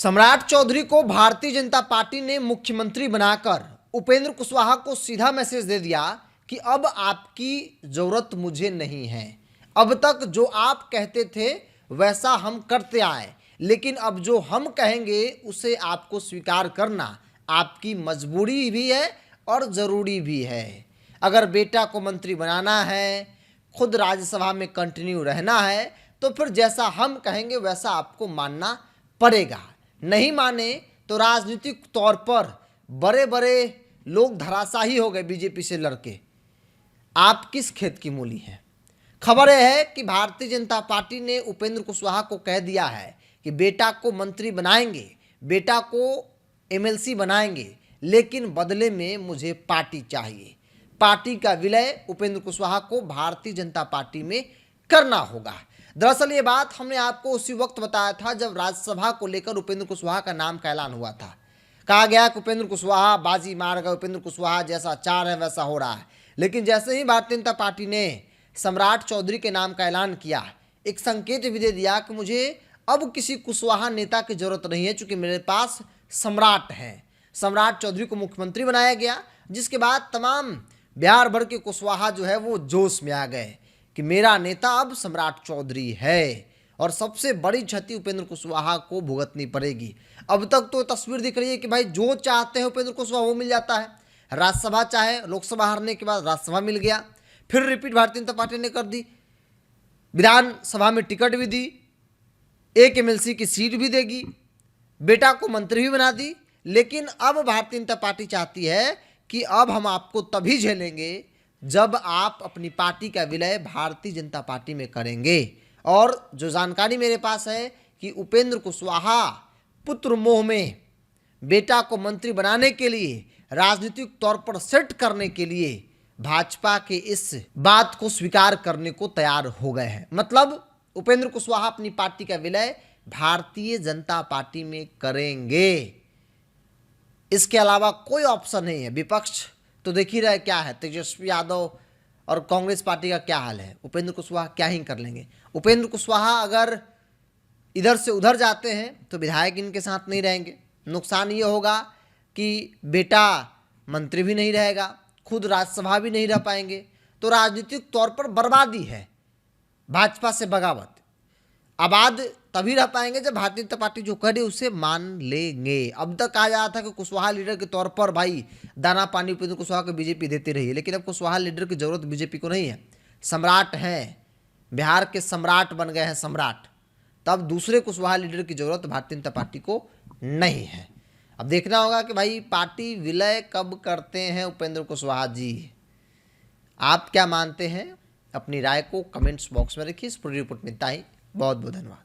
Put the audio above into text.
सम्राट चौधरी को भारतीय जनता पार्टी ने मुख्यमंत्री बनाकर उपेंद्र कुशवाहा को सीधा मैसेज दे दिया कि अब आपकी जरूरत मुझे नहीं है। अब तक जो आप कहते थे वैसा हम करते आए, लेकिन अब जो हम कहेंगे उसे आपको स्वीकार करना आपकी मजबूरी भी है और ज़रूरी भी है। अगर बेटा को मंत्री बनाना है, खुद राज्यसभा में कंटिन्यू रहना है, तो फिर जैसा हम कहेंगे वैसा आपको मानना पड़ेगा। नहीं माने तो राजनीतिक तौर पर बड़े बड़े लोग धराशायी हो गए बीजेपी से लड़के। आप किस खेत की मूली हैं? खबर यह है कि भारतीय जनता पार्टी ने उपेंद्र कुशवाहा को कह दिया है कि बेटा को मंत्री बनाएंगे, बेटा को एमएलसी बनाएंगे, लेकिन बदले में मुझे पार्टी चाहिए। पार्टी का विलय उपेंद्र कुशवाहा को भारतीय जनता पार्टी में करना होगा। दरअसल ये बात हमने आपको उसी वक्त बताया था जब राज्यसभा को लेकर उपेंद्र कुशवाहा का नाम का ऐलान हुआ था। कहा गया कि उपेंद्र कुशवाहा बाजी मार गए, उपेंद्र कुशवाहा जैसा चार है वैसा हो रहा है। लेकिन जैसे ही भारतीय जनता पार्टी ने सम्राट चौधरी के नाम का ऐलान किया, एक संकेत भी दे दिया कि मुझे अब किसी कुशवाहा नेता की जरूरत नहीं है, चूंकि मेरे पास सम्राट है। सम्राट चौधरी को मुख्यमंत्री बनाया गया, जिसके बाद तमाम बिहार भर के कुशवाहा जो है वो जोश में आ गए कि मेरा नेता अब सम्राट चौधरी है। और सबसे बड़ी क्षति उपेंद्र कुशवाहा को भुगतनी पड़ेगी। अब तक तो तस्वीर दिख रही है कि भाई जो चाहते हैं उपेंद्र कुशवाहा वो मिल जाता है। राज्यसभा चाहे, लोकसभा हारने के बाद राज्यसभा मिल गया, फिर रिपीट भारतीय जनता पार्टी ने कर दी, विधानसभा में टिकट भी दी, एक एमएलसी की सीट भी देगी, बेटा को मंत्री भी बना दी। लेकिन अब भारतीय जनता पार्टी चाहती है कि अब हम आपको तभी झेलेंगे जब आप अपनी पार्टी का विलय भारतीय जनता पार्टी में करेंगे। और जो जानकारी मेरे पास है कि उपेंद्र कुशवाहा पुत्र मोह में बेटा को मंत्री बनाने के लिए, राजनीतिक तौर पर सेट करने के लिए भाजपा के इस बात को स्वीकार करने को तैयार हो गए हैं। मतलब उपेंद्र कुशवाहा अपनी पार्टी का विलय भारतीय जनता पार्टी में करेंगे। इसके अलावा कोई ऑप्शन नहीं है। विपक्ष तो देख ही रहे क्या है, तेजस्वी यादव और कांग्रेस पार्टी का क्या हाल है। उपेंद्र कुशवाहा क्या ही कर लेंगे। उपेंद्र कुशवाहा अगर इधर से उधर जाते हैं तो विधायक इनके साथ नहीं रहेंगे। नुकसान ये होगा कि बेटा मंत्री भी नहीं रहेगा, खुद राज्यसभा भी नहीं रह पाएंगे, तो राजनीतिक तौर पर बर्बादी है। भाजपा से बगावत। आबाद तभी रह पाएंगे जब भारतीय जनता पार्टी जो करे उसे मान लेंगे। अब तक कहा जा रहा था कि कुशवाहा लीडर के तौर पर भाई दाना पानी उपेंद्र कुशवाहा को बीजेपी देती रही है, लेकिन अब कुशवाहा लीडर की जरूरत बीजेपी को नहीं है। सम्राट हैं, बिहार के सम्राट बन गए हैं सम्राट, तब दूसरे कुशवाहा लीडर की जरूरत भारतीय जनता पार्टी को नहीं है। अब देखना होगा कि भाई पार्टी विलय कब करते हैं उपेंद्र कुशवाहा जी। आप क्या मानते हैं? अपनी राय को कमेंट्स बॉक्स में रखिए। इस पूरी रिपोर्ट में इतना ही। बहुत बहुत धन्यवाद।